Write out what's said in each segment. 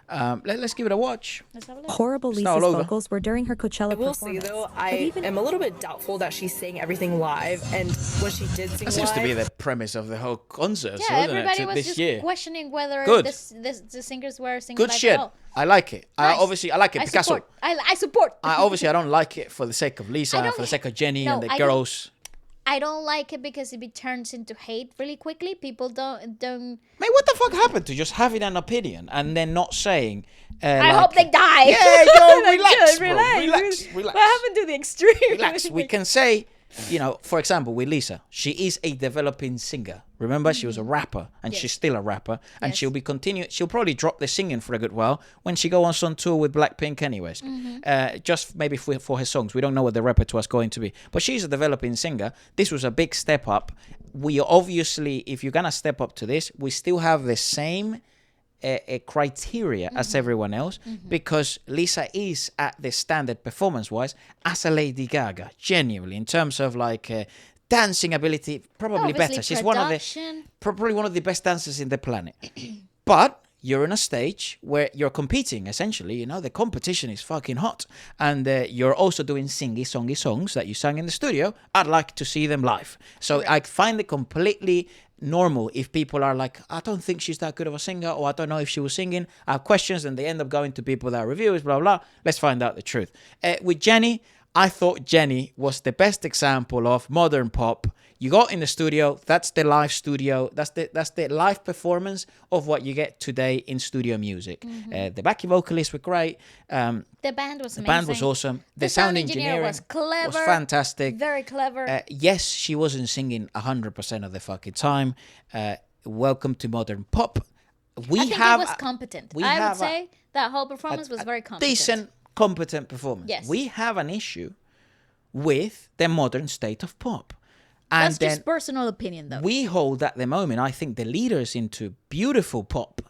Let's give it a watch. Let's have a look. Horrible It's not Lisa's all over. vocals were during her Coachella I will performance. say though, I am a little bit doubtful that she sang everything live, and when she did sing That seems to be live, the premise of the whole concert, Yeah, wasn't everybody it? was This just year. questioning whether Good. the singers were singing Good live shit. at all. I like it. Nice. I like it. I Picasso. support. I support. I don't like it for the sake of I Lisa, don't for the sake of Jennie no, and the I don't- girls. I don't like it because it turns into hate really quickly. People don't. Mate, what the fuck happened to just having an opinion and then not saying? I hope they die. Yeah, yo, Like, relax, good, bro. Relax. What happened to the extreme? Relax. We can say, for example, with Lisa, she is a developing singer. Remember, she was a rapper, and she's still a rapper, and Yes. she'll be continue. She'll probably drop the singing for a good while when she goes on tour with Blackpink, anyways. Just maybe for her songs. We don't know what the repertoire is going to be, but she's a developing singer. This was a big step up. We obviously, if you're gonna step up to this, we still have the same criteria as everyone else, because Lisa is at the standard performance-wise as a Lady Gaga, genuinely, in terms of dancing ability, probably Obviously, better. She's production. probably one of the best dancers in the planet. But you're on a stage where you're competing, essentially. The competition is fucking hot, and you're also doing songy songs that you sang in the studio. I'd like to see them live. So I find it completely normal if people are like, I don't think she's that good of a singer, or I don't know if she was singing. I have questions, and they end up going to people that are reviewers, blah, blah. Let's find out the truth. With Jennie, I thought Jennie was the best example of modern pop. You got in the studio, that's the live studio, that's the live performance of what you get today in studio music. The backing vocalists were great. The band was amazing. The band was awesome. The sound engineering was clever. was fantastic. Very clever. Yes, she wasn't singing 100% of the fucking time. Welcome to modern pop. I think it was competent. I would have say that whole performance was very competent. decent, competent performance. Yes. We have an issue with the modern state of pop. And That's just personal opinion, though. we hold at the moment, I think, the leaders into beautiful pop,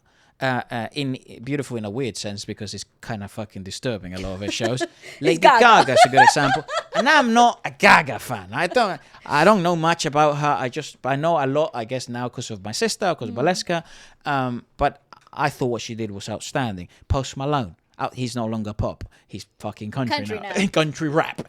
in beautiful in a weird sense, because it's kind of fucking disturbing, a lot of her shows. Lady Gaga's a good example, and I'm not a Gaga fan. I don't know much about her. I know a lot, I guess, now because of my sister, because of Waleska. But I thought what she did was outstanding. Post Malone, he's no longer pop. He's fucking country now. Country rap.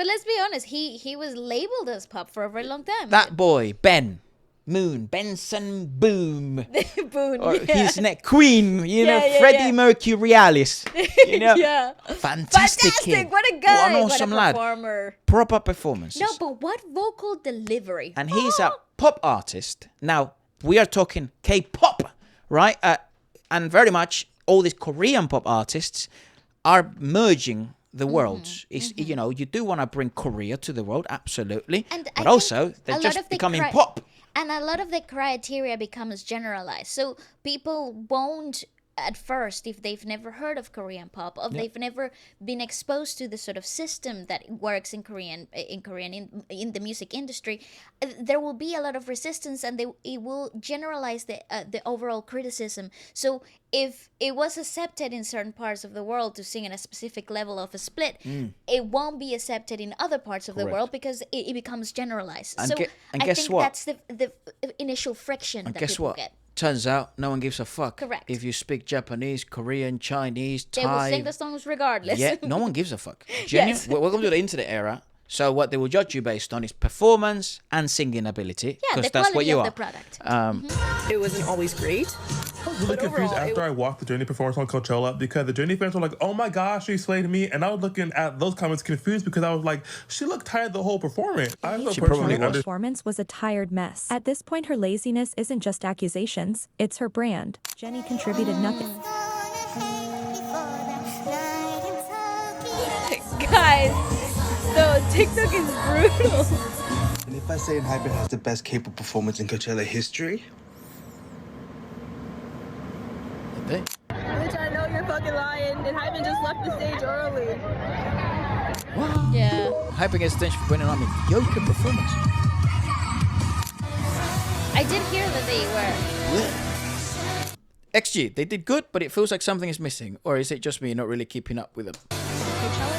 But let's be honest, he was labeled as pop for a very long time. that boy, Benson Boom. Boone, Or yeah. his neck Queen, Yeah, Freddie Mercurialis. Yeah. Fantastic kid. What a guy. What an awesome what a lad. performer. Proper performances. No, but what vocal delivery. And he's a pop artist. Now, we are talking K-pop, right? And very much all these Korean pop artists are merging the worlds. You do want to bring Korea to the world, absolutely. And but I also, think a they're lot just of the becoming pop. And a lot of the criteria becomes generalized. So people won't at first, if they've never heard of Korean pop, or they've never been exposed to the sort of system that works in in the music industry, there will be a lot of resistance, and it will generalize the overall criticism. So if it was accepted in certain parts of the world to sing at a specific level of a split, it won't be accepted in other parts of the world because it becomes generalized. And so and I guess think what? that's the initial friction And that guess people what? get. Turns out no one gives a fuck. Correct. If you speak Japanese, Korean, Chinese, Thai. They will sing the songs regardless. Yeah, no one gives a fuck. Genuine. Yes. Welcome to the internet era. So what they will judge you based on is performance and singing ability. Yeah, the that's what quality you of are. the product. it wasn't always great. I was really confused after I watched the Jennie performance on Coachella, because the Jennie fans were like, oh my gosh, she slayed me. And I was looking at those comments confused, because I was like, she looked tired the whole performance. I don't She personally probably was. Her performance was a tired mess. At this point, her laziness isn't just accusations, it's her brand. Jennie contributed nothing. Guys, so TikTok is brutal. And if I say Enhypen has the best K-pop performance in Coachella history, They- Which I know you're fucking lying. Enhypen just left the stage early. Yeah. Hyping gets attention for winning on mediocre performance. I did hear that they were. XG, they did good, but it feels like something is missing. Or is it just me not really keeping up with them? Coachella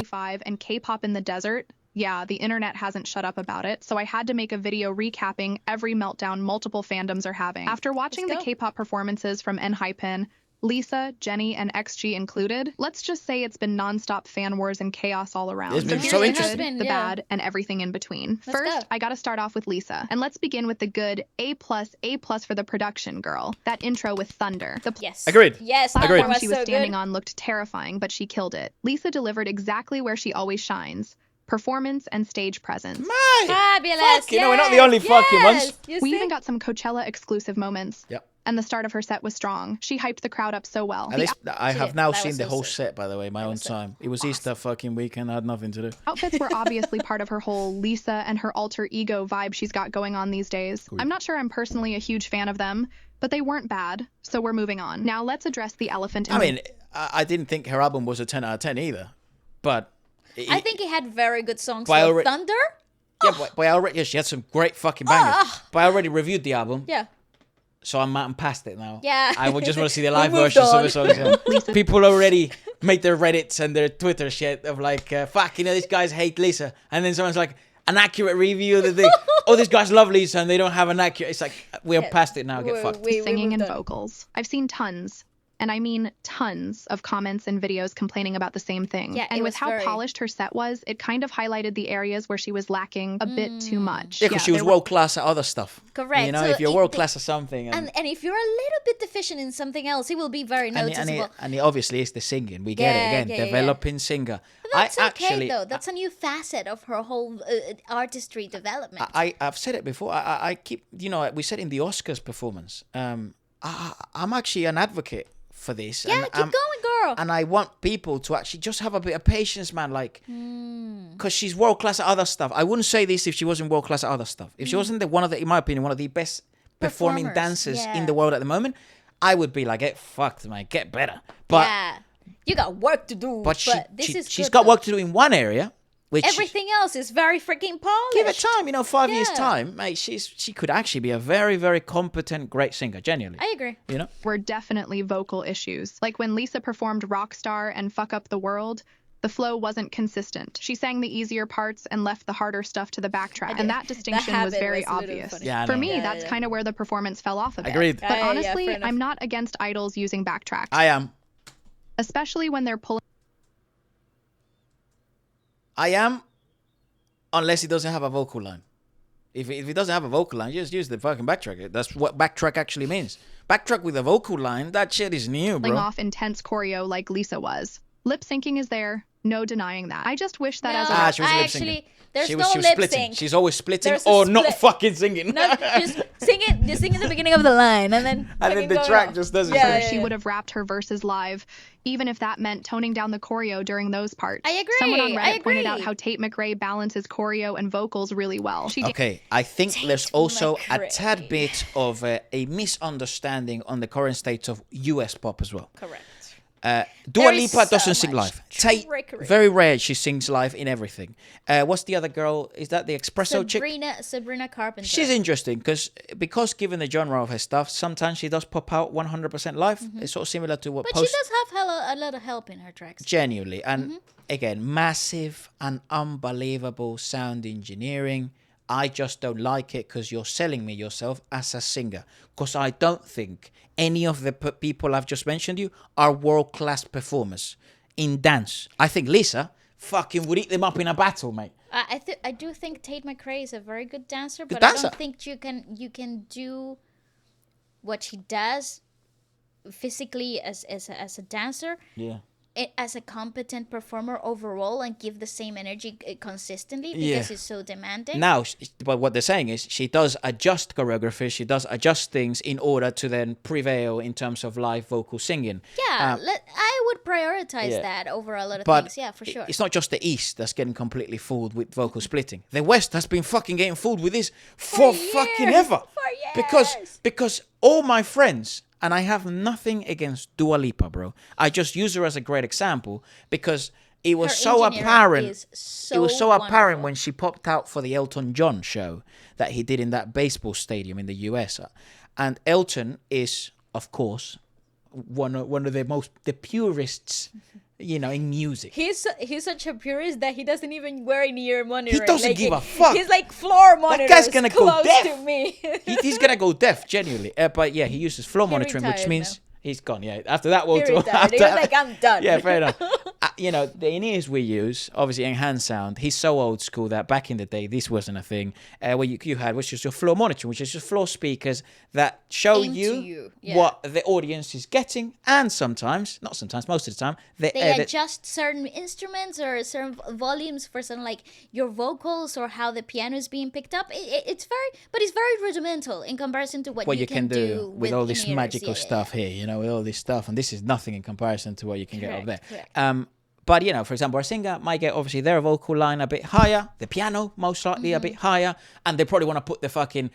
2025 and K-pop in the desert. Yeah, the internet hasn't shut up about it, so I had to make a video recapping every meltdown multiple fandoms are having. After watching the go. K-pop performances from Enhypen, Lisa, Jennie, and XG included, let's just say it's been nonstop fan wars and chaos all around. It's been here's so the interesting. good, the bad, and everything in between. Let's First, go. I gotta start off with Lisa. And let's begin with the good A+ for the production, girl. That intro with Thunder. The Yes. Agreed. Yes. Agreed. platform Was she was so standing good. on looked terrifying, but she killed it. Lisa delivered exactly where she always shines. Performance and stage presence. Mate, Fabulous. fuck, you know, we're not the only fucking ones. You We see? even got some Coachella exclusive moments. Yep. And the start of her set was strong. She hyped the crowd up so well. At least I have did. now That seen was the so whole sick. set, by the way, my own time. It was Easter fucking weekend. I had nothing to do. Outfits were obviously part of her whole Lisa and her alter ego vibe she's got going on these days. I'm not sure I'm personally a huge fan of them, but they weren't bad, so we're moving on. Now let's address the elephant in I the mean, I didn't think her album was a 10 out of 10 either. But I think he had very good songs. But I Though. already- Thunder. but I already, yeah, she had some great fucking bangers. But I already reviewed the album, Yeah. so I'm past it now. Yeah. I would just want to see the We live moved versions of on. the songs. Yeah. People already made their Reddits and their Twitter shit of like, fuck, you know, these guys hate Lisa. And then someone's like, an accurate review of the thing. Oh, these guys love Lisa and they don't have an accurate. It's like, we're past it now. Get fucked. singing moved and on. vocals. I've seen tons, and I mean tons of comments and videos complaining about the same thing. Yeah, and it with was how very- polished her set was, it kind of highlighted the areas where she was lacking a bit too much. Yeah, because she was there were- world class at other stuff. Correct. You know, So if you're it- world class at something. And if you're a little bit deficient in something else, it will be very noticeable. And it obviously is the singing. We get it Yeah, again. yeah, yeah. Developing singer. That's I okay actually, though. That's a new facet of her whole artistry development. I've said it before. I keep, you know, we said in the Oscars performance. I'm actually an advocate for this. yeah, and keep I'm- going, girl. And I want people to actually just have a bit of patience, man. Like, because she's world class at other stuff. I wouldn't say this if she wasn't world class at other stuff. If she wasn't in my opinion, one of the best performing Performers, dancers yeah. in the world at the moment, I would be like, get fucked, man, get better. But yeah, you got work to do. but this she's good got though. work to do in one area, which Everything else is very freaking polished. give it time. You know, 5 years Yeah. time, mate. She could actually be a very, very competent, great singer. Genuinely, I agree. you know. were definitely vocal issues. Like when Lisa performed Rockstar and Fuck Up the World, the flow wasn't consistent. She sang the easier parts and left the harder stuff to the backtrack. And that distinction was habit very was a little obvious. funny. Yeah, I For know. me, Yeah, that's yeah. kind of where the performance fell off a bit. Agreed. But Yeah, honestly, fair enough. I'm not against idols using backtracks, I am. especially when they're pulling Unless he doesn't have a vocal line. If he doesn't have a vocal line, just use the fucking backtrack. That's what backtrack actually means. Backtrack with a vocal line, that shit is new, bro. off intense choreo like Lisa was. Lip syncing is there, no denying that. I just wish that No, as a Ah, she was I lip actually, syncing. there's She no was lip splitting. sync. She's always splitting There's a or not split. fucking singing. No, just sing it. Just sing at the beginning of the line, and then And fucking then the go track off. just doesn't Yeah, sing. she would have rapped her verses live, even if that meant toning down the choreo during those parts. I agree, Someone on I Reddit pointed out agree. how Tate McRae balances choreo and vocals really well. She Okay, I think there's also a McRae. tad bit of a misunderstanding on the current state of US pop as well. Correct. Dua There is Lipa so doesn't sing much live. Tate, trickery. very rare she sings live in everything. What's the other girl? Is that the espresso chick? Sabrina Carpenter. She's interesting because given the genre of her stuff, sometimes she does pop out 100% live. It's sort of similar to what but Post she does have a lot of help in her tracks. genuinely. And again, massive and unbelievable sound engineering. I just don't like it because you're selling me yourself as a singer. Because I don't think any of the people I've just mentioned you are world-class performers in dance. I think Lisa fucking would eat them up in a battle, mate. I do think Tate McRae is a very good dancer, Good but I dancer. don't think you can do what she does physically as a dancer. Yeah. As a competent performer overall and give the same energy consistently because Yeah. it's so demanding. Now, but what they're saying is she does adjust choreography, she does adjust things in order to then prevail in terms of live vocal singing. Yeah, I would prioritize yeah. that over a lot of But things. Yeah, for sure. it's not just the East that's getting completely fooled with vocal splitting. The West has been fucking getting fooled with this for fucking years. ever. For years. Because all my friends, and I have nothing against Dua Lipa, bro. I just use her as a great example because it was Her so engineering apparent. is It was so apparent wonderful. when she popped out for the Elton John show that he did in that baseball stadium in the US. And Elton is, of course, one of the purists, you know, in music. He's such a purist that he doesn't even wear an ear monitor. He doesn't give a fuck. He's like floor monitor. guy's gonna go close deaf. to me. He's gonna go deaf, genuinely. But yeah, he uses flow monitoring, which retired means He's gone, yeah. After that world He tour. retired. He was like, I'm done. Yeah, fair enough. The in-ears we use, obviously enhanced sound, he's so old school that back in the day, this wasn't a thing. Where you had, which is your floor monitor, which is just floor speakers that show Into you, yeah. what the audience is getting. And sometimes, not sometimes, most of the time, They adjust certain instruments or certain volumes for certain, like your vocals or how the piano is being picked up. It's very rudimental in comparison to what you can do with all this in-ears. magical stuff here, with all this stuff, and this is nothing in comparison to what you can get over there. Correct. But for example, a singer might get obviously their vocal line a bit higher, the piano most likely a bit higher, and they probably want to put the fucking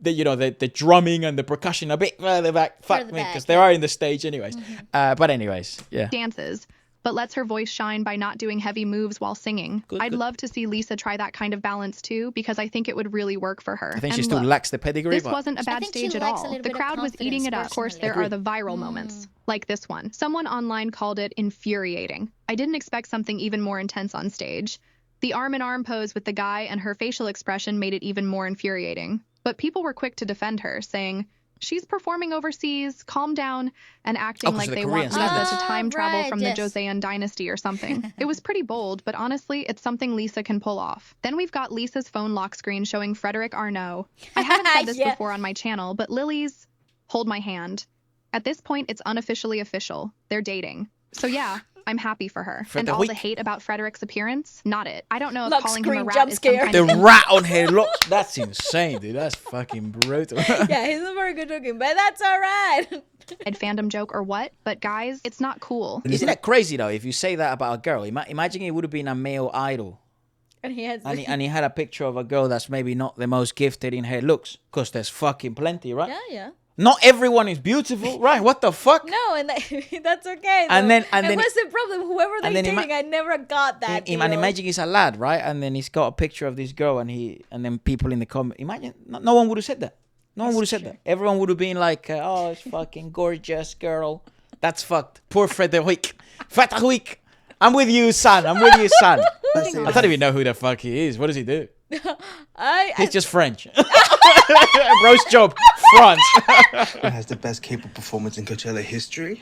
the drumming and the percussion a bit further back. Fuck me, because they are in the stage anyways. But anyways, yeah. Dances, but lets her voice shine by not doing heavy moves while singing. I'd love to see Lisa try that kind of balance too, because I think it would really work for her. I think And she still look, lacks the pedigree. this but wasn't a bad think she stage at lacks a all. little The bit of crowd was eating it up. Of course, there are the viral moments, like this one. Someone online called it infuriating. I didn't expect something even more intense on stage. The arm-in-arm pose with the guy and her facial expression made it even more infuriating. But people were quick to defend her, saying, she's performing overseas, calm down, and acting like the they Korean want Lisa standards. to time travel right, from yes. the Joseon dynasty or something. It was pretty bold, but honestly, it's something Lisa can pull off. Then we've got Lisa's phone lock screen showing Frederick Arnault. I haven't said this Yeah. before on my channel, but Lily's hold my hand. At this point, it's unofficially official. They're dating. So yeah, I'm happy for her. And all the hate about Frederick's appearance, not it. I don't know if Lock calling him a screen rat jump is some scare. kind The of rat on her look, that's insane, dude. That's fucking brutal. Yeah, he's not very good looking, but that's all right. fandom joke or what, but guys, it's not cool. Isn't that crazy though? If you say that about a girl, imagine it would have been a male idol, And he has and he had a picture of a girl that's maybe not the most gifted in her looks, because there's fucking plenty, right? yeah. Not everyone is beautiful, right? What the fuck? No, and that's okay. And though. then- and then- what's the problem? Whoever they're and then dating, I never got that. And deal. imagine he's a lad, right? And then he's got a picture of this girl, and then people in the comment. Imagine no one would have said that. No one would have said that. Everyone would have been like, "Oh, it's fucking gorgeous girl." That's fucked. Poor Frederick. Frederick. I'm with you, son. I'm with you, son. I don't even know who the fuck he is. What does he do? He's just French. Roast job, France. It has the best K-pop performance in Coachella history.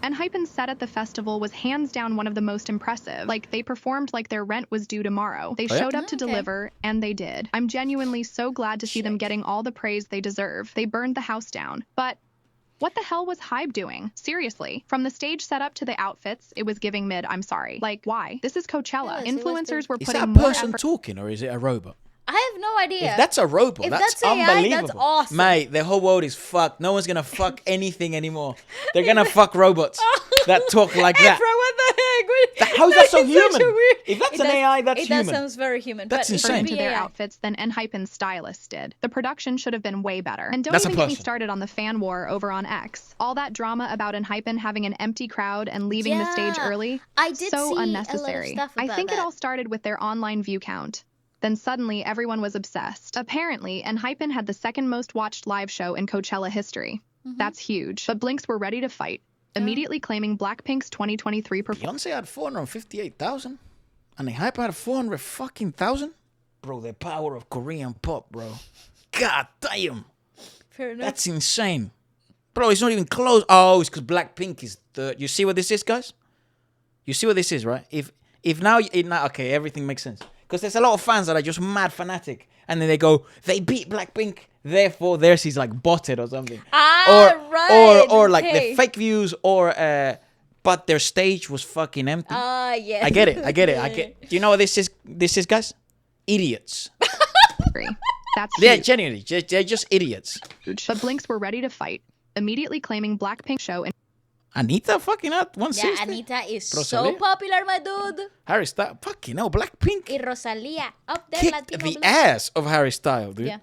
Enhypen's set at the festival was hands down one of the most impressive. Like, they performed like their rent was due tomorrow. They showed up to deliver, and they did. I'm genuinely so glad to see them getting all the praise they deserve. They burned the house down. But what the hell was Hype doing? Seriously. From the stage setup to the outfits, it was giving mid, I'm sorry. Like, why? This is Coachella. Yes, it was Influencers were Is putting that a more person effort. talking, or is it a robot? I have no idea. If that's a robot, If that's that's AI, that's unbelievable. awesome. Mate, the whole world is fucked. No one's gonna fuck anything anymore. They're gonna fuck robots that talk like that. Efra, what the heck? How is that so It's such human? a weird- If that's It an does- AI, that's it human. That sounds very human. That's but insane. It into could be their AI. outfits than Enhypen's stylists did. The production should have been way better. And don't That's a even get me person. started on the fan war over on X. All that drama about Enhypen having an empty crowd and leaving the stage Yeah. early, I did see a so lot of unnecessary. stuff I about think it that. all started with their online view count. Then suddenly everyone was obsessed. Apparently, Enhypen had the second most watched live show in Coachella history. That's huge. But Blinks were ready to fight, immediately claiming Blackpink's 2023 performance. Beyonce had 458,000, and Enhypen had 400 fucking thousand. Bro, the power of Korean pop, bro. God damn, Fair enough. that's insane, bro. It's not even close. Oh, it's because Blackpink is third. You see what this is, guys? You see what this is, right? If now, okay, everything makes sense. Because there's a lot of fans that are just mad fanatic, and then they go, they beat Blackpink, therefore theirs is like botted or something. Right. Or like okay. the fake views, or but their stage was fucking empty. Yes. I get it. Do you know what this is? This is, guys, idiots. That's Yeah, huge. genuinely, they're just idiots. But Blinks were ready to fight, immediately claiming Blackpink show and Anita fucking at Yeah, 160. Anita is so Rosalía. popular, my dude. Harry Styles, fucking hell, Blackpink Y Rosalía, up there, kicked Latino the Blues. ass of Harry Styles, dude. Yeah.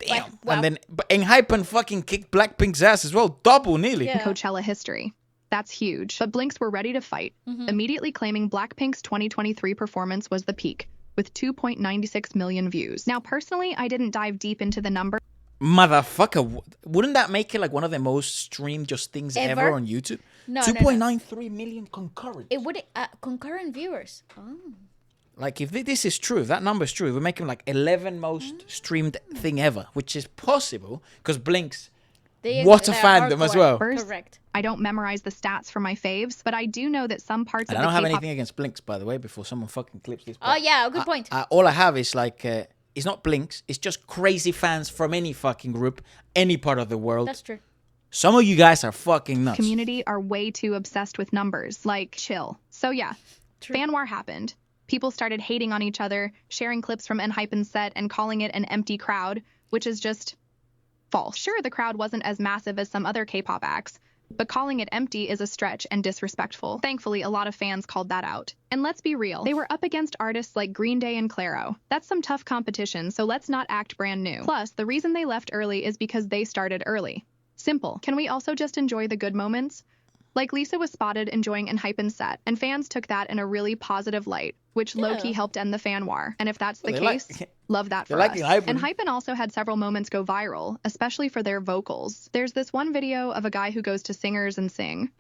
Damn. Wow. And then Enhypen fucking kicked Blackpink's ass as well, double nearly. Yeah. Coachella history. That's huge. But Blinks were ready to fight, immediately claiming Blackpink's 2023 performance was the peak, with 2.96 million views. Now, personally, I didn't dive deep into the number. Motherfucker, wouldn't that make it like one of the most streamed just things ever, Ever? on YouTube? No, 2.93 million concurrent. It would concurrent viewers. Oh. Like, if this is true, if that number is true, we're making like 11 most streamed thing ever, which is possible because Blink's What a they're fandom as hardcore. well. Correct. I don't memorize the stats for my faves, but I do know that some parts And of I don't the have K-pop anything against Blinks, by the way, before someone fucking clips this. Oh yeah, good point. All I have is like, it's not Blinks. It's just crazy fans from any fucking group, any part of the world. That's true. Some of you guys are fucking nuts. community are way too obsessed with numbers. Like, chill. So yeah, fan war happened. People started hating on each other, sharing clips from Enhypen's set and calling it an empty crowd, which is just false. Sure, the crowd wasn't as massive as some other K-pop acts, but calling it empty is a stretch and disrespectful. Thankfully, a lot of fans called that out. And let's be real, they were up against artists like Green Day and Clairo. That's some tough competition, so let's not act brand new. Plus, the reason they left early is because they started early. Simple. Can we also just enjoy the good moments? Like Lisa was spotted enjoying Enhypen's set, and fans took that in a really positive light, which low-key helped end the fan war. And if that's the case, love that for us. Enhypen also had several moments go viral, especially for their vocals. There's this one video of a guy who goes to singers and sing.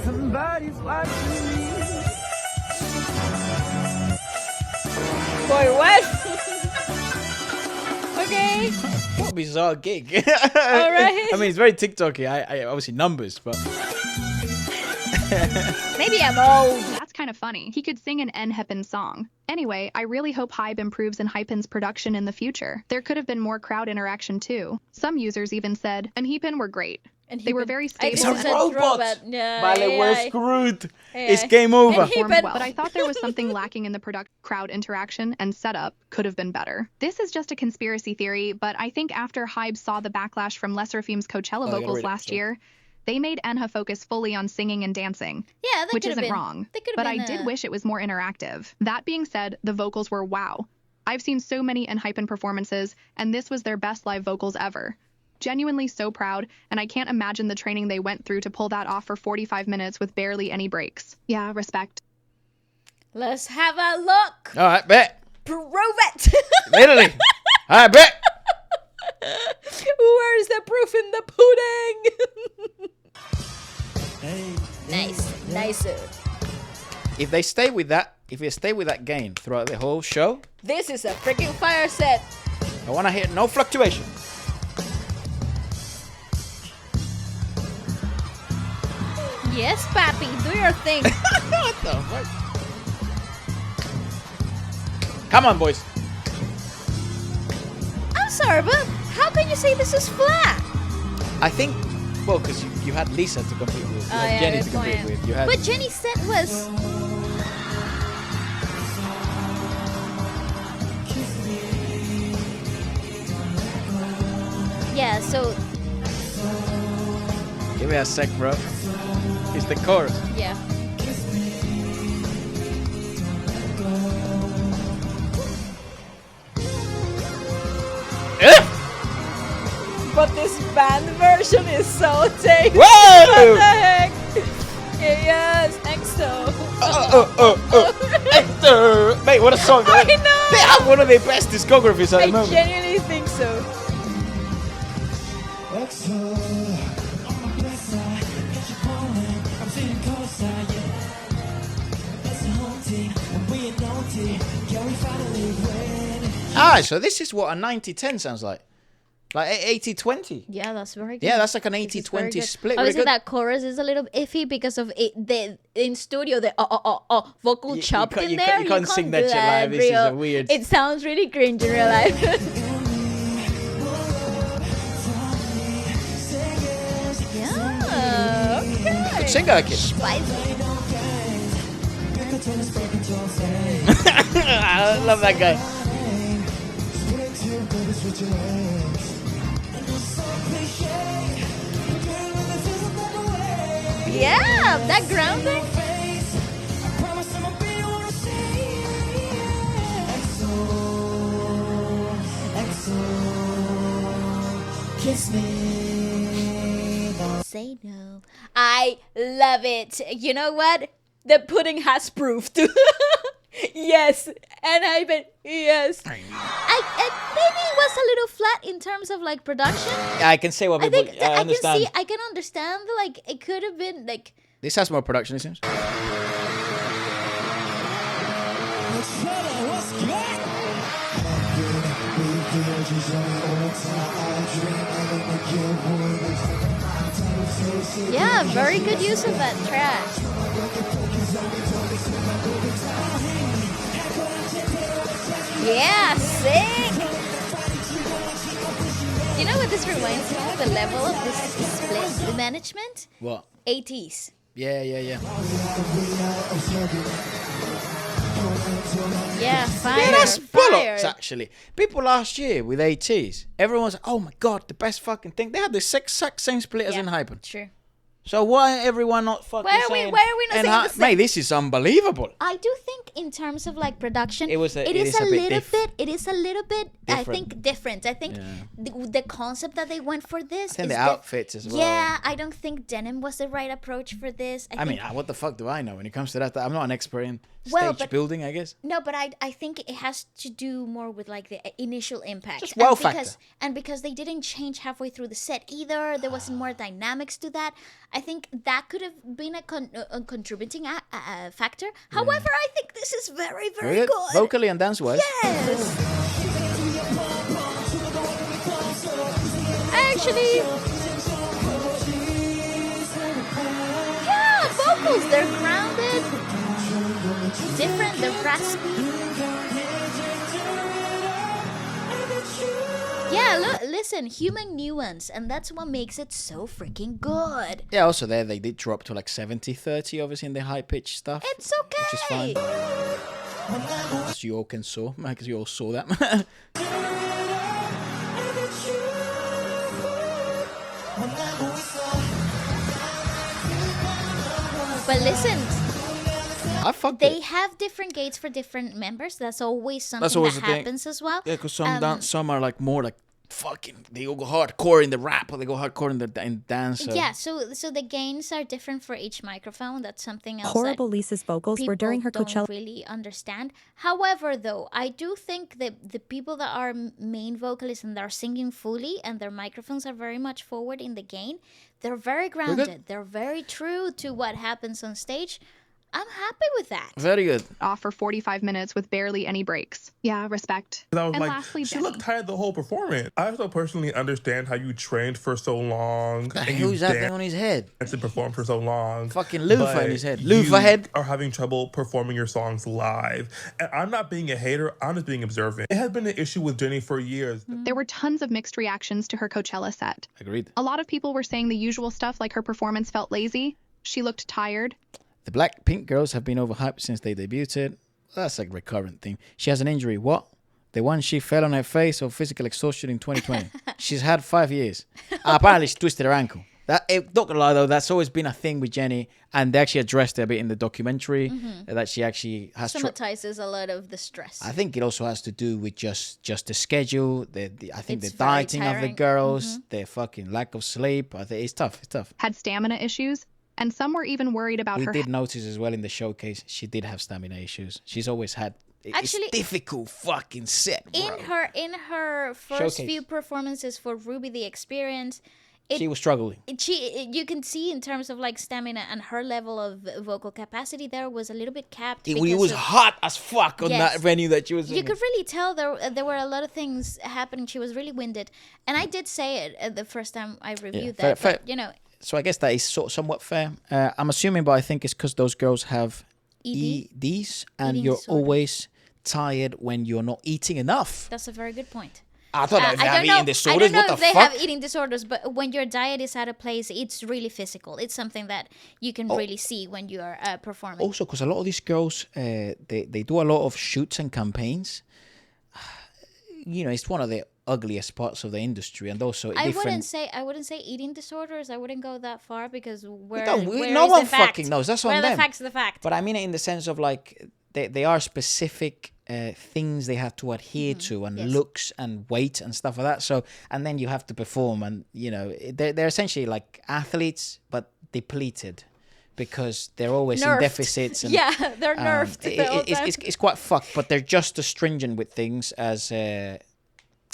Somebody's watching me. Boy, what? Okay. What a bizarre gig. All right. I mean, it's very TikToky. I obviously numbers, but Maybe I'm old. That's kind of funny. He could sing an Enhypen song. Anyway, I really hope Hybe improves Enhypen's production in the future. There could have been more crowd interaction too. Some users even said Enhypen were great. They were very stable. it's a and robot. Yeah, Vale, we're screwed. It's game over. performed well. But I thought there was something lacking in the crowd interaction and setup could have been better. This is just a conspiracy theory, but I think after Hybe saw the backlash from Les Seraphim's Coachella vocals last year, they made Enha focus fully on singing and dancing. Yeah, that which could have isn't been wrong. That could have But been I did wish it was more interactive. That being said, the vocals were wow. I've seen so many Enhypen performances, and this was their best live vocals ever. Genuinely so proud, and I can't imagine the training they went through to pull that off for 45 minutes with barely any breaks. Yeah, respect. Let's have a look. All right, bet. Prove it. Literally. All right, bet. Where's the proof in the pudding? Nice. If they stay with that gain throughout the whole show, This is a freaking fire set. I want to hear no fluctuation. Yes, papi, do your thing. What the fuck? Come on, boys. I'm sorry, but how can you say this is flat? I think, well, because you had Lisa to compete with, you had Jennie to compete with. You had. But Jennie's set was. Yeah, so. Give me a sec, bro. It's the chorus. Yeah. But this band version is so tame. Whoa! What the heck? Yes, EXO. Hector! Mate, what a song. I know. They have one of their best discographies at the I moment. genuinely think so. Ah, so this is what a 90-10 sounds like. Like 80-20. Yeah, that's very good. Yeah, that's like an This is very 80-20 good. split. Obviously, Really good. that chorus is a little iffy because of it. In studio, the vocal You chopped can't- in you there. can't- you can't sing that do shit live. This is real. a weird- It sounds really cringe in real life. Yeah. Okay. Good singer, kid. Spicy. I love that guy. Yeah, that grounding. Kiss me. Don't say no. I love it. You know what? The pudding has proved. Yes, and yes. I maybe it was a little flat in terms of like production. I can say what I people think I understand. I can understand like it could have been like This has more production, it seems. Yeah, very good use of that track. Yeah, sick. You know what this reminds me of? The level of this split, the management? What? 80s. Yeah. Yeah, fire. Yeah, that's fire. bollocks, actually. People last year with ATs, everyone's like, oh my God, the best fucking thing. They had the exact same split as Enhypen. True. So why everyone not fucking Why are saying... we not saying the same? Mate, this is unbelievable. I do think in terms of like production, It is a bit I think different. I think the concept that they went for this I think is the outfits as well. Yeah, I don't think denim was the right approach for this. I mean, what the fuck do I know when it comes to that? I'm not an expert in Well, stage building, I guess. No, but I think it has to do more with like the initial impact. Just wow factor. And because they didn't change halfway through the set either, there wasn't more dynamics to that. I think that could have been a contributing factor. However, I think this is very, very good. Vocally and dance-wise. Yes. Actually, yeah, vocals, they're grounded, different, they're raspy. Yeah, look, listen, human nuance, and that's what makes it so freaking good. Yeah, also there they did drop to like 70-30, obviously, in the high-pitched stuff. It's okay. Which is fine. As you all can saw, because you all saw that. But listen, I fucked they it. have different gates for different members. That's always something That's always that the thing. happens as well. Yeah, because some are like more like fucking. They all go hardcore in the rap, or they go hardcore in dance. Yeah, so the gains are different for each microphone. That's something else. Horrible that Lisa's vocals people were during her don't Coachella. really understand. However, though, I do think that the people that are main vocalists and they're singing fully and their microphones are very much forward in the gain, they're very grounded. They're very true to what happens on stage. I'm happy with that. Very good. Off for 45 minutes with barely any breaks. Yeah, respect. I was And like, lastly, she Jennie. looked tired the whole performance. I also personally understand how you trained for so long. The and you hell's that thing on his head? danced and performed for so long. Fucking loofah but in his head. you Loofah head. are having trouble performing your songs live. And I'm not being a hater. I'm just being observant. It has been an issue with Jennie for years. There were tons of mixed reactions to her Coachella set. Agreed. A lot of people were saying the usual stuff like her performance felt lazy, she looked tired. The Blackpink girls have been overhyped since they debuted. That's a recurrent theme. She has an injury. What? The one she fell on her face or physical exhaustion in 2020. She's had 5 years. Apparently she twisted her ankle. Not gonna lie though, that's always been a thing with Jennie, and they actually addressed it a bit in the documentary that she actually has. Somatizes a lot of the stress. I think it also has to do with just the schedule. I think It's the very dieting of the tiring. girls, their fucking lack of sleep. I think it's tough. It's tough. Had stamina issues, and some were even worried about We her did notice as well in the showcase she did have stamina issues. She's always had. Actually, it's difficult fucking set, bro. in her first Showcase. few performances for Ruby the Experience, She was struggling. you can see in terms of like stamina and her level of vocal capacity there was a little bit capped. It because was of- hot as fuck on Yes. that venue that she was in. You could really tell there were a lot of things happening. She was really winded, and I did say it the first time I reviewed fair- that. fair. But, you know, So I guess that is somewhat fair. I'm assuming, but I think it's because those girls have EDs, and Eating you're disorder. always tired when you're not eating enough. that's a very good point. I thought if they I have don't know. eating disorders, I don't know what if the they fuck? have eating disorders, but when your diet is out of place, it's really physical. It's something that you can really see when you are performing. Also, because a lot of these girls, they do a lot of shoots and campaigns. You know, it's one of the ugliest parts of the industry, and also I different. wouldn't say eating disorders. I wouldn't go that far because No where one is the fact? fucking knows. That's where on the them. fact's the fact. But I mean it in the sense of like they are specific things they have to adhere to, and Yes. looks and weight and stuff like that. So, and then you have to perform, and you know they're essentially like athletes but depleted because they're always Nerfed. in deficits. And, Yeah, they're nerfed the whole time. it's quite fucked, but they're just as stringent with things as.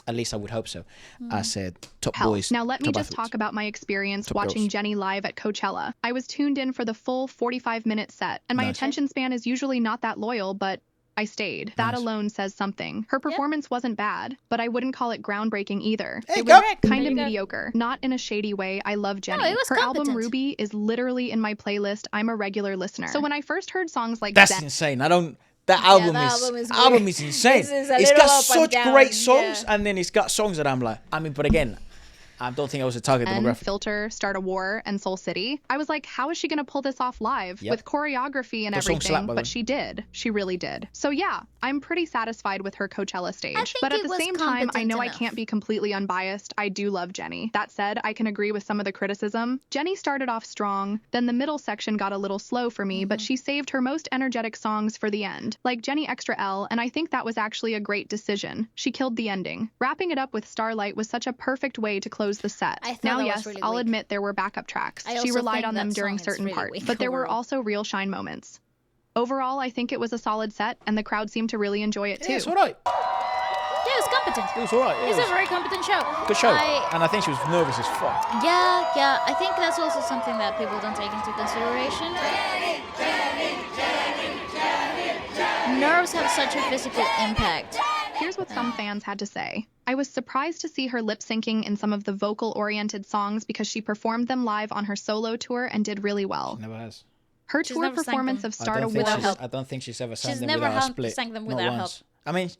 At least I would hope so. As top Hell. boys. Now let me top just athletes. talk about my experience Top watching girls. Jennie live at Coachella. I was tuned in for the full 45-minute set, and my Nice. attention span is usually not that loyal, but I stayed. That alone says something. Her performance wasn't bad, but I wouldn't call it groundbreaking either. Hey, It was go. kind of mediocre. Not in a shady way. I love Jennie. it was Her album competent. Ruby is literally in my playlist. I'm a regular listener. So when I first heard songs like That's Zen- insane. I don't. That album that is album is insane. This is a It's little got up and such down, great songs, yeah. and then it's got songs that I'm like, I mean, but again, I don't think I was a target demographic. Filter, Start a War, and Soul City. I was like, how is she going to pull this off live Yep. with choreography and The song everything? slapped, by the way. But she did. She really did. So yeah, I'm pretty satisfied with her Coachella stage. think But at it the was same time, I competent know I enough. can't be completely unbiased. I do love Jennie. That said, I can agree with some of the criticism. Jennie started off strong, then the middle section got a little slow for me, but she saved her most energetic songs for the end, like Jennie Extra L, and I think that was actually a great decision. She killed the ending. Wrapping it up with Starlight was such a perfect way to close the set. I thought Now, that was yes, really I'll weak. admit there were backup tracks. I She also relied think on them that during song is certain really parts, weak but there were overall. also real shine moments. Overall, I think it was a solid set, and the crowd seemed to really enjoy it too. Yeah, it's all right. Yeah, it was competent. It was all right. It's a very competent show. Good show. And I think she was nervous as fuck. Yeah. I think that's also something that people don't take into consideration. Nerves have such a physical impact. Here's what some fans had to say. I was surprised to see her lip syncing in some of the vocal-oriented songs because she performed them live on her solo tour and did really well. Never has. Her She's tour never sang performance them. of Start a War without help. I don't think she's ever sang She's them never without a split. sang them Not without help. once. I mean,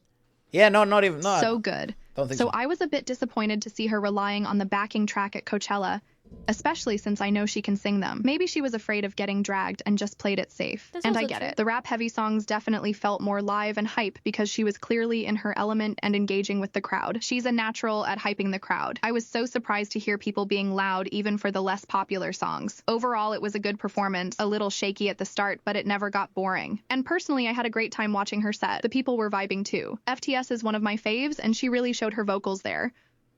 yeah, no, not even. No, so good. Don't think So so. I was a bit disappointed to see her relying on the backing track at Coachella, especially since I know she can sing them. Maybe she was afraid of getting dragged and just played it safe. That's And I also get true. it. The rap-heavy songs definitely felt more live and hype because she was clearly in her element and engaging with the crowd. She's a natural at hyping the crowd. I was so surprised to hear people being loud even for the less popular songs. Overall, it was a good performance, a little shaky at the start, but it never got boring. And personally, I had a great time watching her set. The people were vibing too. FTS is one of my faves, and she really showed her vocals there.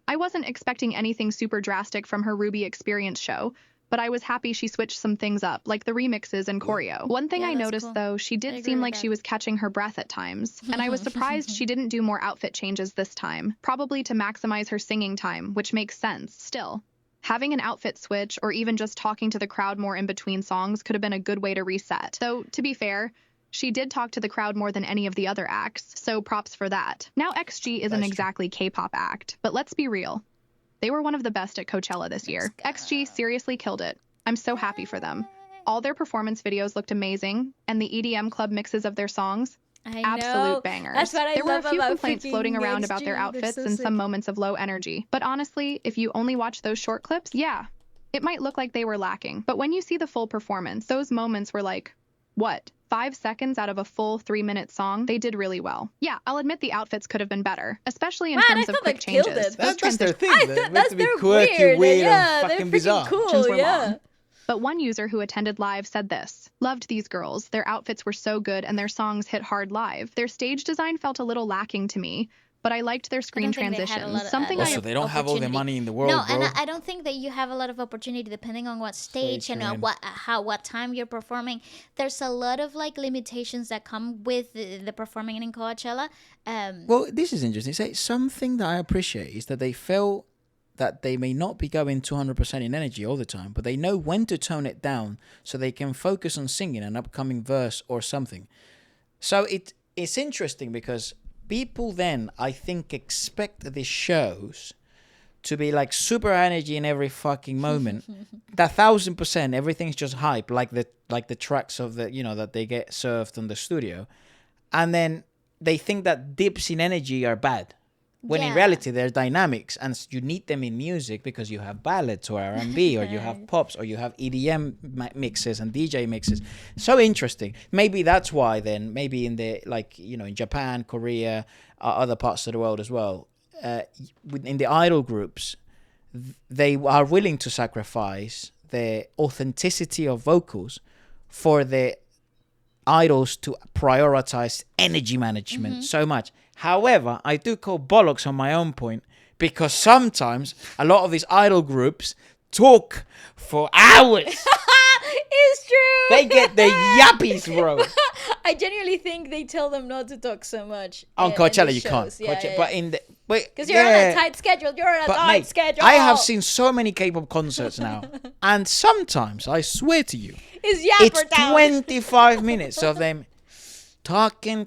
I wasn't expecting anything super drastic from her Ruby Experience show, but I was happy she switched some things up, like the remixes and choreo. One thing Yeah, I that's noticed, cool. though, she I did agree seem with like that. she was catching her breath at times, and I was surprised she didn't do more outfit changes this time, probably to maximize her singing time, which makes sense. Still, having an outfit switch or even just talking to the crowd more in between songs could have been a good way to reset. Though, to be fair, she did talk to the crowd more than any of the other acts, so props for that. Now, XG isn't exactly K-pop act, but let's be real. They were one of the best at Coachella this year. XG seriously killed it. I'm so happy for them. All their performance videos looked amazing, and the EDM club mixes of their songs, I absolute know. bangers. That's what I There were a love few about complaints freaking floating around about their XG. They're outfits so and sick. some moments of low energy. But honestly, if you only watch those short clips, yeah, it might look like they were lacking. But when you see the full performance, those moments were like, what? 5 seconds out of a full 3-minute song? They did really well. Yeah, I'll admit the outfits could have been better, especially in Man, I terms of thought they quick killed changes. it. Those That's their transitions thing. I They're thought meant that's to be their quirky, weird. weird, Yeah, and they're fucking freaking bizarre. cool. were Yeah. long. But one user who attended live said this: loved these girls. Their outfits were so good and their songs hit hard live. Their stage design felt a little lacking to me, but I liked their screen think they had a transitions. lot of- Something Also, I they don't have all the opportunity. money in the world, No, bro. and I don't think that you have a lot of opportunity depending on what stage and you're in. what time you're performing. There's a lot of like limitations that come with the performing in Coachella. Well, this is interesting. Say something that I appreciate is that they felt that they may not be going 200% in energy all the time, but they know when to tone it down so they can focus on singing an upcoming verse or something. So it's interesting because people then, I think, expect these shows to be like super energy in every fucking moment. 1,000%, everything's just hype, like the tracks of the that they get served on the studio, and then they think that dips in energy are bad. When in Yeah. reality, they're dynamics, and you need them in music because you have ballads or R&B, or you have pops, or you have EDM mixes and DJ mixes. So interesting. Maybe that's why then, maybe in the in Japan, Korea, other parts of the world as well, in the idol groups, they are willing to sacrifice the authenticity of vocals for the idols to prioritize energy management so much. However, I do call bollocks on my own point because sometimes a lot of these idol groups talk for hours. It's true. They get the yappies, bro. I genuinely think they tell them not to talk so much. On in Coachella, the you can't. shows. Yeah, But in the because you're on a tight schedule. You're on a But tight mate, schedule. I have seen so many K-pop concerts now, and sometimes I swear to you, It's yapper it's down. 25 minutes of them talking.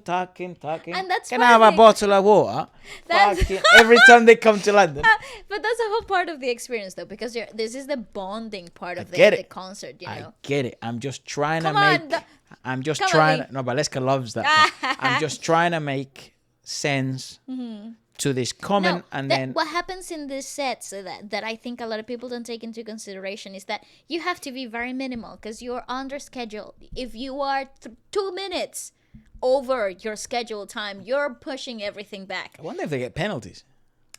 And that's Can part I have of a the- bottle of water? That's- Fucking every time they come to London. But that's a whole part of the experience, though, because this is the bonding part of get the it. concert. You I know. get it. I'm just trying Come to make. on, I'm just come on, trying. Lee. No, but Waleska loves that. part. I'm just trying to make sense to this comment, and then what happens in this set, so that I think a lot of people don't take into consideration, is that you have to be very minimal because you're under schedule. If you are 2 minutes over your scheduled time, you're pushing everything back. I wonder if they get penalties.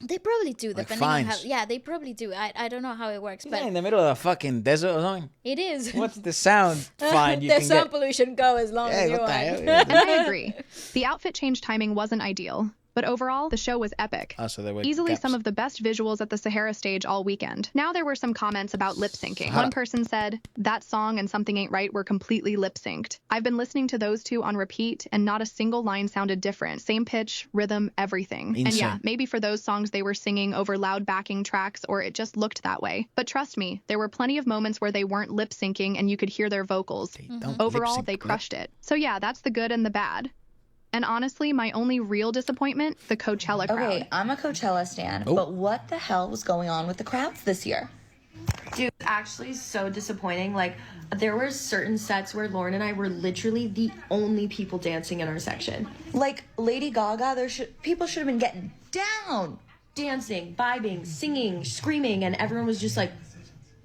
They probably do, Like depending on how. fines. Yeah, they probably do. I don't know how it works, Is but that in the middle of a fucking desert or something? it is. What's the sound fine you the can sound get? pollution go as long Yeah, as you what the want. hell? And I agree. The outfit change timing wasn't ideal, but overall, the show was epic. Oh, so there were Easily gaps. some of the best visuals at the Sahara stage all weekend. Now there were some comments about lip syncing. Sahara. One person said, "That song and Something Ain't Right were completely lip synced. I've been listening to those two on repeat and not a single line sounded different. Same pitch, rhythm, everything." And yeah, Insane. maybe for those songs they were singing over loud backing tracks or it just looked that way. But trust me, there were plenty of moments where they weren't lip syncing and you could hear their vocals. Don't Overall, lip-sync, they yep. crushed it. So yeah, that's the good and the bad. And honestly, my only real disappointment, the Coachella crowd. Okay, I'm a Coachella stan, Oh. but what the hell was going on with the crowds this year? Dude, actually so disappointing. Like, there were certain sets where Lauren and I were literally the only people dancing in our section. Like Lady Gaga, people should have been getting down. Dancing, vibing, singing, screaming, and everyone was just like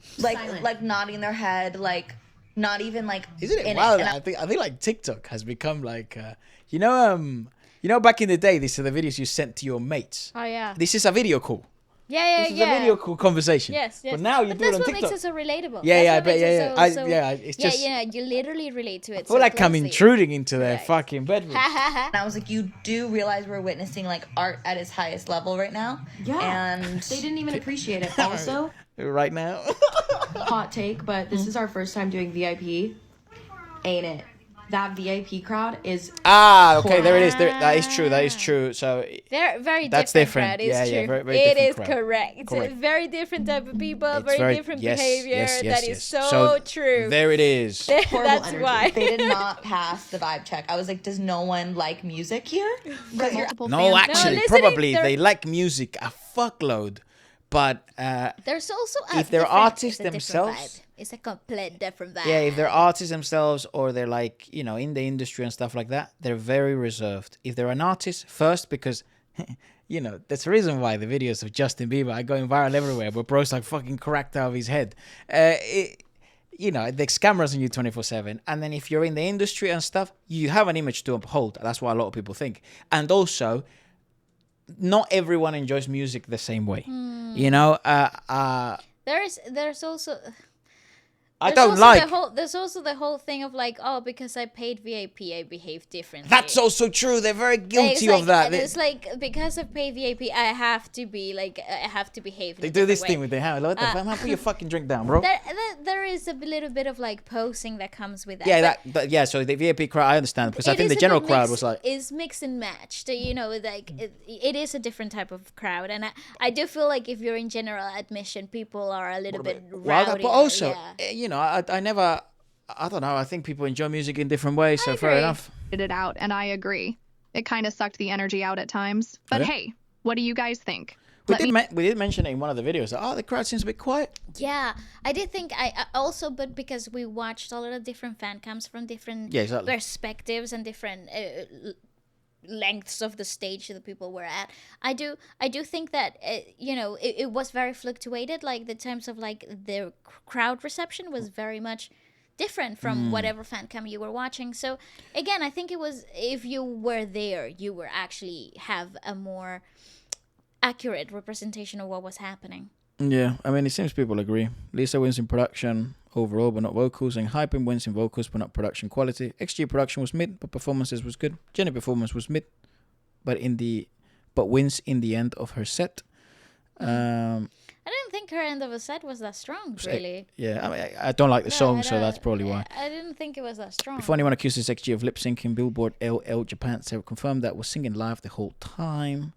silent. Like nodding their head, like not even like Isn't it in wild? And I think like TikTok has become like you know back in the day these are the videos you sent to your mates. Oh yeah. This is a video call. Yeah, This is a video call conversation. Yes. But now you but do it that's on what TikTok. makes it so relatable. Yeah, That's yeah, I what bet, makes yeah, it yeah. It's just yeah, you literally relate to it. I feel like I'm closely. intruding into their Right. fucking bedroom. And I was like, you do realize we're witnessing like art at its highest level right now? Yeah. And They didn't even appreciate it. Also, Right now. hot take, but this is our first time doing VIP. Ain't it? That VIP crowd is Okay, there it is. That is true. That is true. So They're very That's different. different. Crowd, it's Yeah, yeah, true. very, very It different is crowd. correct. It's a Correct. very different type of people, it's very different yes, behavior. yes, That is yes. so true. There it is. horrible That's energy. why. they did not pass the vibe check. I was like, does no one like music here? Because you're Multiple No, fans- actually, listening, probably they're- they like music a fuckload, but There's also if they're artists themselves- it's a complete different vibe. yeah, if they're artists themselves or they're like in the industry and stuff like that, they're very reserved. If they're an artist, first because that's the reason why the videos of Justin Bieber are going viral everywhere, but bro's like fucking cracked out of his head. There's cameras on you 24/7, and then if you're in the industry and stuff, you have an image to uphold. That's what a lot of people think, and also, not everyone enjoys music the same way. There's also. I There's don't also like. there's also the whole thing of like, oh, because I paid VIP, I behave differently. That's also true. They're very guilty It's of that. It's like because I pay VIP, I have to be like I have to behave. They in a do this different thing way. with their hand. Like, what the fuck? Man, put your fucking drink down, bro. There is a little bit of like posing that comes with that. Yeah, but So the VIP crowd, I understand because I it think is the a general bit crowd mixed- was like, is mixed and matched. Like it is a different type of crowd, and I do feel like if you're in general admission, people are a little bit well, rowdy. but also, yeah. I never. I don't know. I think people enjoy music in different ways, so fair agree. enough. it out, and I agree. It kind of sucked the energy out at times. But Okay. hey, what do you guys think? We did mention it in one of the videos. The crowd seems a bit quiet. Yeah, I did think I also, but because we watched a lot of different fan cams from different exactly. perspectives and different lengths of the stage that people were at. I do think that it was very fluctuated. Like the times of like the crowd reception was very much different from whatever fan cam you were watching. So again, I think it was, if you were there, you were actually have a more accurate representation of what was happening. Yeah, I mean, it seems people agree. Lisa wins in production overall, but not vocals. Enhypen wins in vocals, but not production quality. XG production was mid, but performances was good. Jennie performance was mid, but wins in the end of her set. I didn't think her end of a set was that strong, really. Yeah, I mean, I don't like the song, so that's probably why. I didn't think it was that strong. Before anyone accuses XG of lip syncing, Billboard LL Japan have confirmed that was singing live the whole time.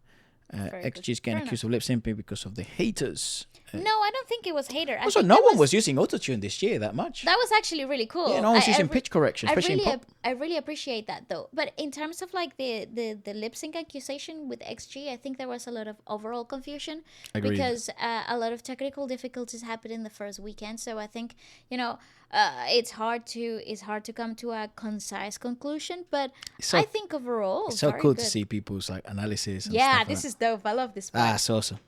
Very good. XG is getting Fair accused of lip syncing because of the haters. No, I don't think it was hater. Also, no one was using autotune this year that much. That was actually really cool. Yeah, no one's using pitch correction, especially in pop. I really appreciate that though. But in terms of like the lip sync accusation with XG, I think there was a lot of overall confusion. Agreed. Because a lot of technical difficulties happened in the first weekend. So I think it's hard to come to a concise conclusion. But I think overall, it's so very cool good. to see people's like analysis. And Yeah, stuff this like is dope. I love this part. it's awesome.